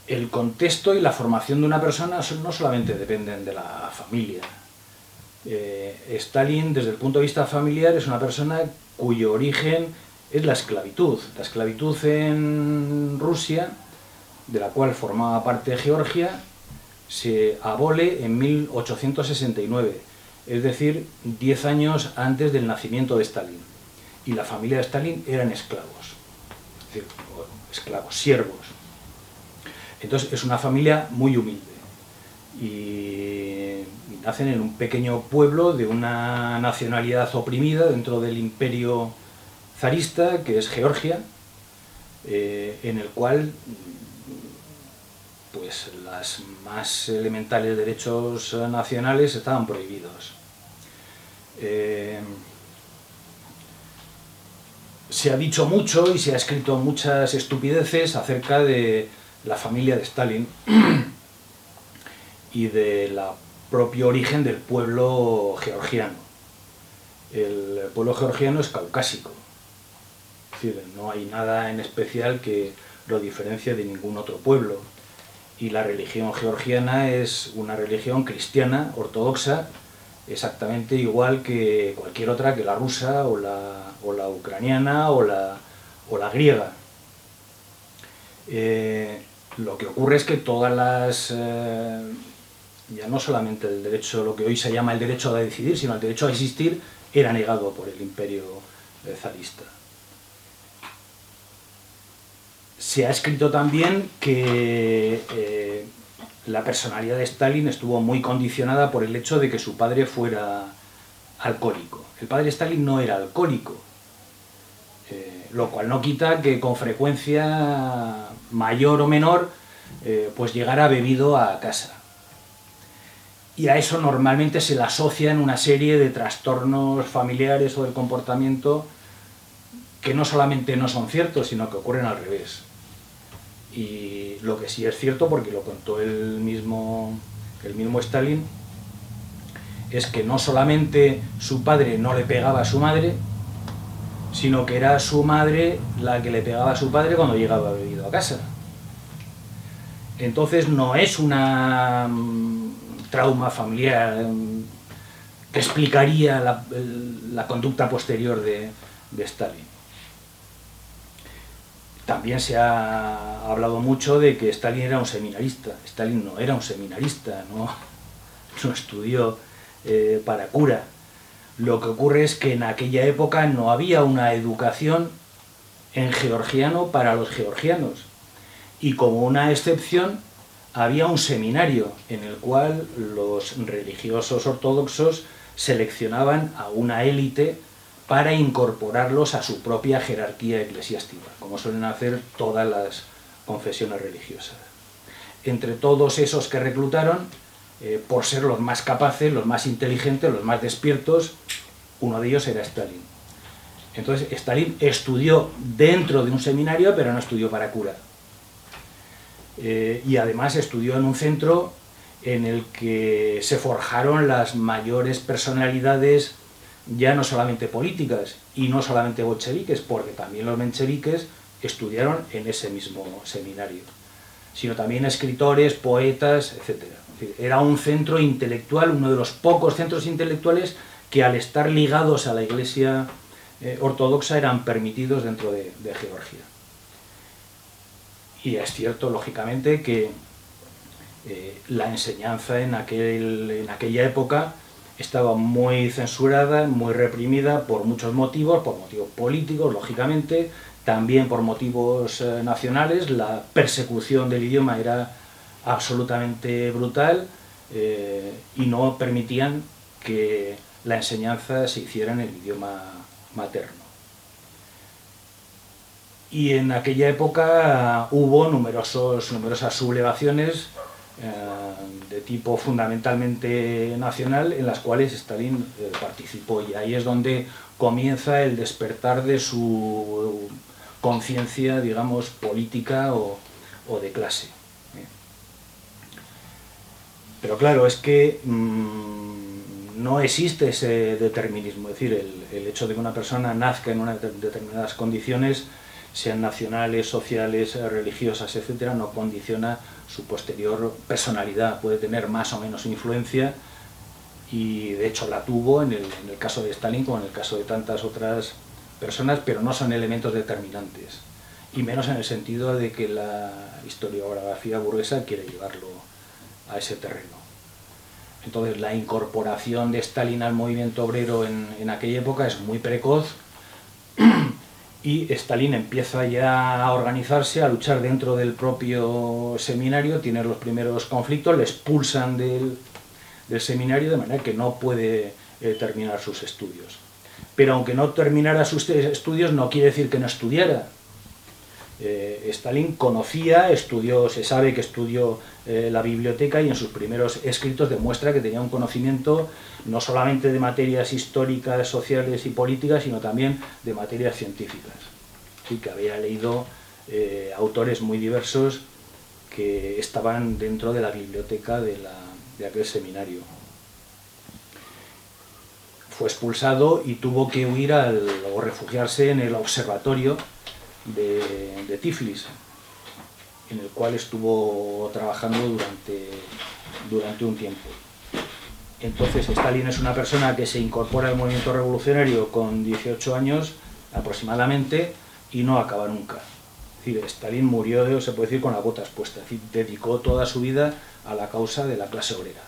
el contexto y la formación de una persona no solamente dependen de la familia. Stalin, desde el punto de vista familiar, es una persona cuyo origen es la esclavitud. La esclavitud en Rusia, de la cual formaba parte Georgia, se abole en 1869, es decir, 10 años antes del nacimiento de Stalin. Y la familia de Stalin eran esclavos, es decir, esclavos, siervos. Entonces es una familia muy humilde y nacen en un pequeño pueblo de una nacionalidad oprimida dentro del imperio zarista, que es Georgia, en el cual pues los más elementales derechos nacionales estaban prohibidos. Se ha dicho mucho y se ha escrito muchas estupideces acerca de la familia de Stalin y del propio origen del pueblo georgiano. El pueblo georgiano es caucásico, es decir, no hay nada en especial que lo diferencie de ningún otro pueblo. Y la religión georgiana es una religión cristiana, ortodoxa, exactamente igual que cualquier otra, que la rusa o la ucraniana o la griega. Lo que ocurre es que todas las, ya no solamente el derecho, lo que hoy se llama el derecho a decidir, sino el derecho a existir, era negado por el imperio zarista. Se ha escrito también que la personalidad de Stalin estuvo muy condicionada por el hecho de que su padre fuera alcohólico. El padre de Stalin no era alcohólico, lo cual no quita que con frecuencia mayor o menor pues llegara bebido a casa. Y a eso normalmente se le asocian una serie de trastornos familiares o del comportamiento que no solamente no son ciertos, sino que ocurren al revés. Y lo que sí es cierto, porque lo contó el mismo Stalin, es que no solamente su padre no le pegaba a su madre, sino que era su madre la que le pegaba a su padre cuando llegaba bebido a casa. Entonces no es una trauma familiar que explicaría la conducta posterior de Stalin. También se ha hablado mucho de que Stalin era un seminarista. Stalin no era un seminarista, no estudió para cura. Lo que ocurre es que en aquella época no había una educación en georgiano para los georgianos. Y como una excepción, había un seminario en el cual los religiosos ortodoxos seleccionaban a una élite para incorporarlos a su propia jerarquía eclesiástica, como suelen hacer todas las confesiones religiosas. Entre todos esos que reclutaron, por ser los más capaces, los más inteligentes, los más despiertos, uno de ellos era Stalin. Entonces Stalin estudió dentro de un seminario, pero no estudió para cura. Y además estudió en un centro en el que se forjaron las mayores personalidades, ya no solamente políticas y no solamente bolcheviques, porque también los mencheviques estudiaron en ese mismo seminario, sino también escritores, poetas, etc. Era un centro intelectual, uno de los pocos centros intelectuales que al estar ligados a la Iglesia ortodoxa eran permitidos dentro de Georgia. Y es cierto, lógicamente, que la enseñanza en aquella época estaba muy censurada, muy reprimida por muchos motivos políticos, lógicamente, también por motivos nacionales. La persecución del idioma era absolutamente brutal y no permitían que la enseñanza se hiciera en el idioma materno. Y en aquella época hubo numerosas sublevaciones de tipo fundamentalmente nacional en las cuales Stalin participó, y ahí es donde comienza el despertar de su conciencia, digamos, política o de clase. Pero claro, es que no existe ese determinismo, es decir, el hecho de que una persona nazca en unas determinadas condiciones sean nacionales, sociales, religiosas, etcétera, no condiciona su posterior personalidad. Puede tener más o menos influencia, y de hecho la tuvo en el caso de Stalin como en el caso de tantas otras personas, pero no son elementos determinantes, y menos en el sentido de que la historiografía burguesa quiere llevarlo a ese terreno. Entonces la incorporación de Stalin al movimiento obrero en aquella época es muy precoz, y Stalin empieza ya a organizarse, a luchar dentro del propio seminario, tiene los primeros conflictos, le expulsan del seminario, de manera que no puede terminar sus estudios. Pero aunque no terminara sus estudios, no quiere decir que no estudiara. Stalin conocía, estudió, se sabe que estudió la biblioteca, y en sus primeros escritos demuestra que tenía un conocimiento no solamente de materias históricas, sociales y políticas, sino también de materias científicas. Sí, que había leído autores muy diversos que estaban dentro de la biblioteca de aquel seminario. Fue expulsado y tuvo que huir o refugiarse en el observatorio de Tiflis, en el cual estuvo trabajando durante un tiempo. Entonces Stalin es una persona que se incorpora al movimiento revolucionario con 18 años aproximadamente y no acaba nunca. Es decir, Stalin murió, se puede decir, con las botas puestas. Es decir, dedicó toda su vida a la causa de la clase obrera.